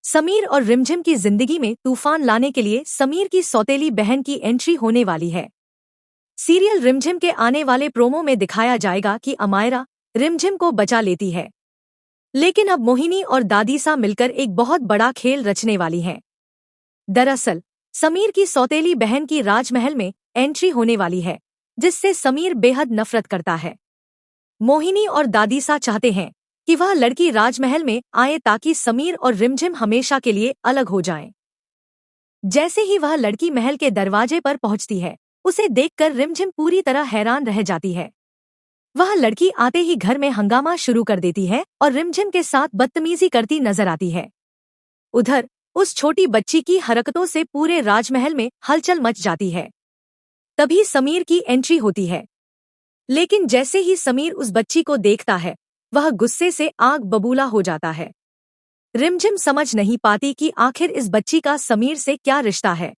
समीर और रिमझिम की जिंदगी में तूफान लाने के लिए समीर की सौतेली बहन की एंट्री होने वाली है। सीरियल रिमझिम के आने वाले प्रोमो में दिखाया जाएगा कि अमायरा रिमझिम को बचा लेती है, लेकिन अब मोहिनी और दादीसा मिलकर एक बहुत बड़ा खेल रचने वाली हैं। दरअसल समीर की सौतेली बहन की राजमहल में एंट्री होने वाली है, जिससे समीर बेहद नफरत करता है। मोहिनी और दादीसा चाहते हैं कि वह लड़की राजमहल में आए ताकि समीर और रिमझिम हमेशा के लिए अलग हो जाएं। जैसे ही वह लड़की महल के दरवाजे पर पहुंचती है, उसे देखकर रिमझिम पूरी तरह हैरान रह जाती है। वह लड़की आते ही घर में हंगामा शुरू कर देती है और रिमझिम के साथ बदतमीजी करती नजर आती है। उधर उस छोटी बच्ची की हरकतों से पूरे राजमहल में हलचल मच जाती है। तभी समीर की एंट्री होती है, लेकिन जैसे ही समीर उस बच्ची को देखता है, वह गुस्से से आग बबूला हो जाता है। रिमझिम समझ नहीं पाती कि आखिर इस बच्ची का समीर से क्या रिश्ता है।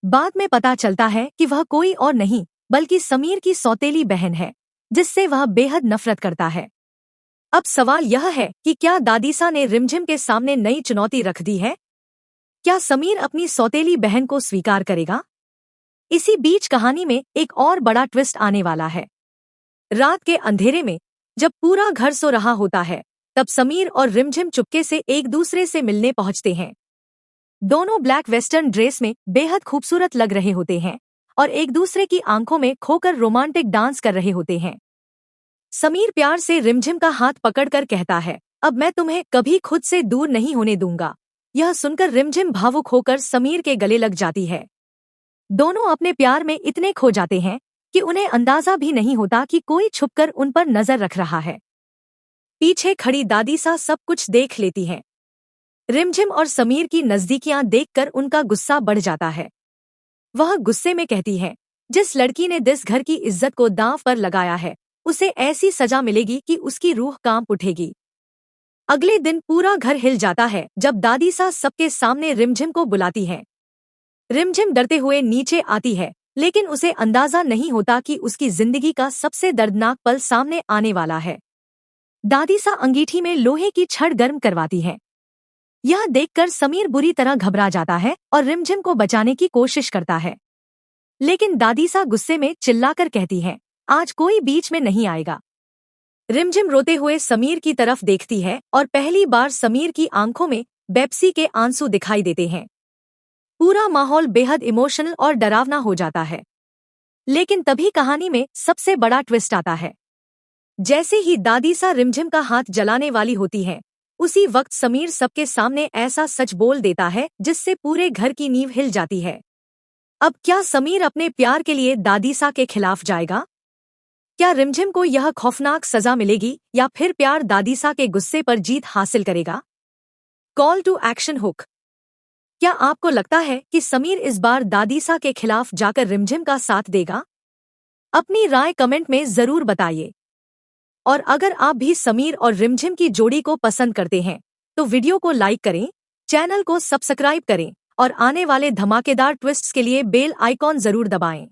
बाद में पता चलता है कि वह कोई और नहीं बल्कि समीर की सौतेली बहन है, जिससे वह बेहद नफरत करता है। अब सवाल यह है कि क्या दादीसा ने रिमझिम के सामने नई चुनौती रख दी है? क्या समीर अपनी सौतेली बहन को स्वीकार करेगा? इसी बीच कहानी में एक और बड़ा ट्विस्ट आने वाला है। रात के अंधेरे में जब पूरा घर सो रहा होता है, तब समीर और रिमझिम चुपके से एक दूसरे से मिलने पहुंचते हैं। दोनों ब्लैक वेस्टर्न ड्रेस में बेहद खूबसूरत लग रहे होते हैं और एक दूसरे की आंखों में खोकर रोमांटिक डांस कर रहे होते हैं। समीर प्यार से रिमझिम का हाथ पकड़कर कहता है, अब मैं तुम्हें कभी खुद से दूर नहीं होने दूंगा। यह सुनकर रिमझिम भावुक होकर समीर के गले लग जाती है। दोनों अपने प्यार में इतने खो जाते हैं कि उन्हें अंदाजा भी नहीं होता कि कोई छुपकर उन पर नजर रख रहा है। पीछे खड़ी दादीसा सब कुछ देख लेती है। रिमझिम और समीर की नजदीकियां देखकर उनका गुस्सा बढ़ जाता है। वह गुस्से में कहती है, जिस लड़की ने जिस घर की इज्जत को दांव पर लगाया है, उसे ऐसी सजा मिलेगी कि उसकी रूह कांप उठेगी। अगले दिन पूरा घर हिल जाता है जब दादीसा सबके सामने रिमझिम को बुलाती है। रिमझिम डरते हुए नीचे आती है, लेकिन उसे अंदाजा नहीं होता कि उसकी जिंदगी का सबसे दर्दनाक पल सामने आने वाला है। दादीसा अंगीठी में लोहे की छड़ गर्म करवाती है। यह देखकर समीर बुरी तरह घबरा जाता है और रिमझिम को बचाने की कोशिश करता है, लेकिन दादीसा गुस्से में चिल्लाकर कहती है, आज कोई बीच में नहीं आएगा। रिमझिम रोते हुए समीर की तरफ देखती है और पहली बार समीर की आंखों में बेपसी के आंसू दिखाई देते हैं। पूरा माहौल बेहद इमोशनल और डरावना हो जाता है। लेकिन तभी कहानी में सबसे बड़ा ट्विस्ट आता है। जैसे ही दादीसा रिमझिम का हाथ जलाने वाली होती है, उसी वक्त समीर सबके सामने ऐसा सच बोल देता है जिससे पूरे घर की नींव हिल जाती है। अब क्या समीर अपने प्यार के लिए दादीसा के खिलाफ जाएगा? क्या रिमझिम को यह खौफनाक सजा मिलेगी या फिर प्यार दादीसा के गुस्से पर जीत हासिल करेगा? Call to action hook. क्या आपको लगता है कि समीर इस बार दादीसा के खिलाफ जाकर रिमझिम का साथ देगा? अपनी राय कमेंट में जरूर बताइए। और अगर आप भी समीर और रिमझिम की जोड़ी को पसंद करते हैं, तो वीडियो को लाइक करें, चैनल को सब्सक्राइब करें और आने वाले धमाकेदार ट्विस्ट्स के लिए बेल आइकॉन जरूर दबाएं।